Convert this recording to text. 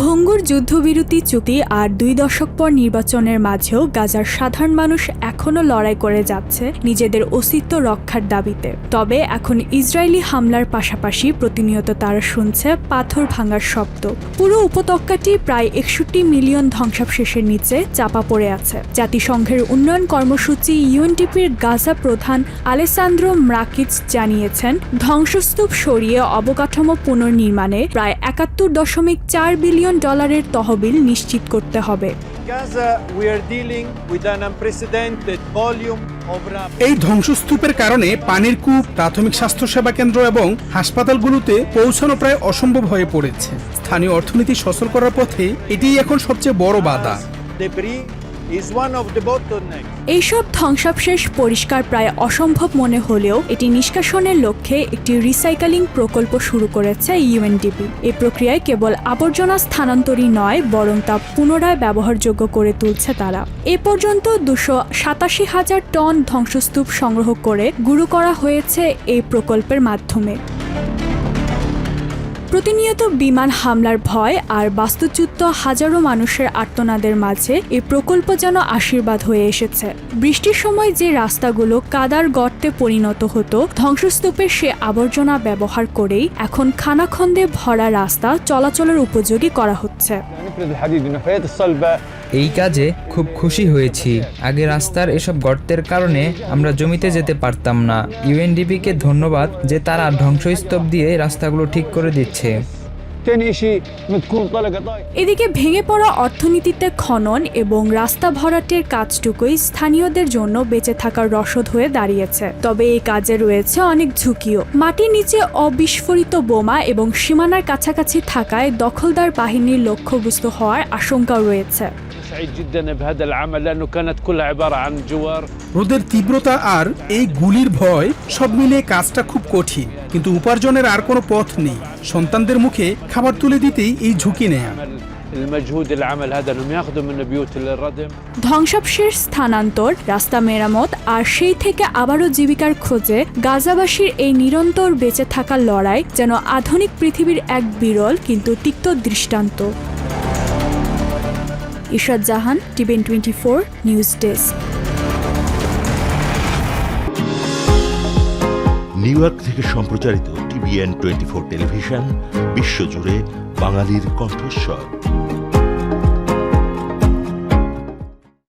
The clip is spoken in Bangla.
ভঙ্গুর যুদ্ধবিরতি চুক্তি আর 2 দশক পর নির্বাচনের মাঝেও গাজার সাধারণ মানুষ এখনও লড়াই করে যাচ্ছে নিজেদের অস্তিত্ব রক্ষার দাবিতে। তবে এখন ইসরায়েলি হামলার পাশাপাশি প্রতিনিয়ত তারা শুনছে পাথর ভাঙার শব্দ। পুরো উপত্যকাটি প্রায় 61 মিলিয়ন ধ্বংসাবশেষের নিচে চাপা পড়ে আছে। জাতিসংঘের উন্নয়ন কর্মসূচি ইউএনডিপির গাজা প্রধান আলেসান্দ্রো ম্রাকিচ জানিয়েছেন, ধ্বংসস্তূপ সরিয়ে অবকাঠামো পুনর্নির্মাণে প্রায় 71.4 বিলিয়ন ডলারের তহবিল নিশ্চিত করতে হবে। এই ধ্বংসস্তূপের কারণে পানির কূপ, প্রাথমিক স্বাস্থ্যসেবা কেন্দ্র এবং হাসপাতালগুলোতে পৌঁছানো প্রায় অসম্ভব হয়ে পড়েছে। স্থানীয় অর্থনীতি সচল করার পথে এটিই এখন সবচেয়ে বড় বাধা। এইসব ধ্বংসাবশেষ পরিষ্কার প্রায় অসম্ভব মনে হলেও এটি নিষ্কাশনের লক্ষ্যে একটি রিসাইক্লিং প্রকল্প শুরু করেছে ইউএনডিপি। এই প্রক্রিয়ায় কেবল আবর্জনা স্থানান্তরই নয়, বরং তা পুনরায় ব্যবহারযোগ্য করে তুলছে তারা। এ পর্যন্ত 287,000 টন ধ্বংসস্তূপ সংগ্রহ করে গুঁড়ো করা হয়েছে এই প্রকল্পের মাধ্যমে। প্রতিনিয়ত বিমান হামলার ভয় আর বাস্তুচ্যুত হাজারো মানুষের আর্তনাদের মাঝে এই প্রকল্প যেন আশীর্বাদ হয়ে এসেছে। বৃষ্টির সময় যে রাস্তাগুলো কাদার গর্তে পরিণত হতো, ধ্বংসস্তূপের সে আবর্জনা ব্যবহার করেই এখন খানাখন্দে ভরা রাস্তা চলাচলের উপযোগী করা হচ্ছে। এই কাজে খুব খুশি হয়েছি। আগে রাস্তার এসব গর্তের কারণে আমরা জমিতে যেতে পারতাম না। ইউএনডিপিকে ধন্যবাদ যে তারা ধ্বংসস্তূপ দিয়ে রাস্তাগুলো ঠিক করে দিচ্ছে। এদিকে ভেঙে পড়া অর্থনীতিতে খনন এবং রাস্তা ভরাটের কাজটুকুই স্থানীয়দের জন্য বেঁচে থাকার রসদ হয়ে দাঁড়িয়েছে। তবে এই কাজে রয়েছে অনেক ঝুঁকিও। মাটির নিচে অবিস্ফোরিত বোমা এবং সীমানার কাছাকাছি থাকায় দখলদার বাহিনীর লক্ষ্যবস্তু হওয়ার আশঙ্কাও রয়েছে। রোদের তীব্রতা আর এই গুলির ভয় সব মিলিয়ে কাজটা খুব কঠিন, কিন্তু উপার্জনের আর কোনো পথ নেই। সন্তানদের মুখে খাবার তুলে দিতেই এই ঝুঁকি নেয়া। ধ্বংসাবশেষ স্থানান্তর, রাস্তা মেরামত আর সেই থেকে আবারও জীবিকার খোঁজে গাজাবাসীর এই নিরন্তর বেঁচে থাকার লড়াই যেন আধুনিক পৃথিবীর এক বিরল কিন্তু তিক্ত দৃষ্টান্ত। Ishrat Jahan, TVN 24 news desk. New York থেকে সম্প্রচারিত টিভিএন 24 টেলিভিশন বিশ্বজুড়ে বাঙালির কণ্ঠস্বর।